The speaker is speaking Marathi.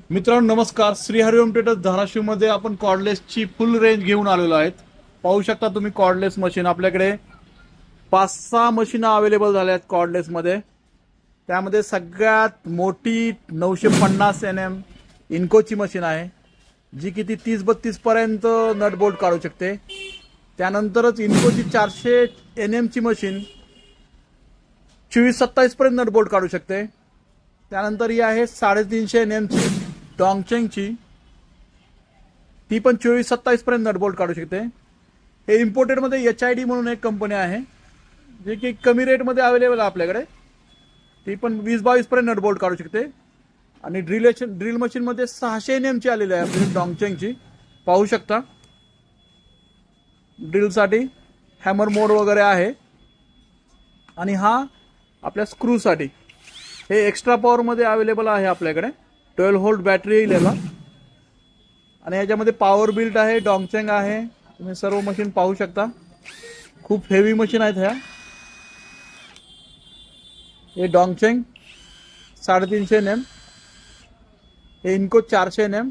मित्रांनो नमस्कार. श्री हरिओम ट्रेडर्स धाराशिवमध्ये आपण कॉर्डलेसची फुल रेंज घेऊन आलेलो आहेत. पाहू शकता तुम्ही कॉर्डलेस मशीन आपल्याकडे 5-6 मशीन अवेलेबल झाल्या आहेत कॉर्डलेसमध्ये. त्यामध्ये सगळ्यात मोठी 950 NM इन्कोची मशीन आहे, जी किती 30-32 पर्यंत नट बोल्ट काढू शकते. त्यानंतरच इन्कोची 400 NM ची मशीन 24-27 पर्यंत नट बोल्ट काढू शकते. त्यानंतर ही आहे 350 NM ची डॉंगचेंगची, ती पण 24-27 पर्यंत नट बोल्ट काढू शकते. हे इम्पोर्टेडमध्ये HID म्हणून एक कंपनी आहे, जे की कमी रेटमध्ये अवेलेबल आहे आपल्याकडे. ती पण 20-22 पर्यंत नट बोल्ट काढू शकते. आणि ड्रिल मशीनमध्ये 600 NM ची आलेली आहे आपली डॉंगचेंगची, पाहू शकता. ड्रिलसाठी हॅमर मोड वगैरे आहे. आणि हा आपल्या स्क्रूसाठी हे एक्स्ट्रा पॉवरमध्ये अवेलेबल आहे आपल्याकडे. 12 व्होल्ट बॅटरी येईल याला. आणि याच्यामध्ये पॉवर बिल्ट आहे, डॉंगचेंग आहे. तुम्ही सर्व मशीन पाहू शकता. खूप हेवी मशीन आहेत ह्या. हे डॉंगचेंग 350 NM, हे इनको 400 NM.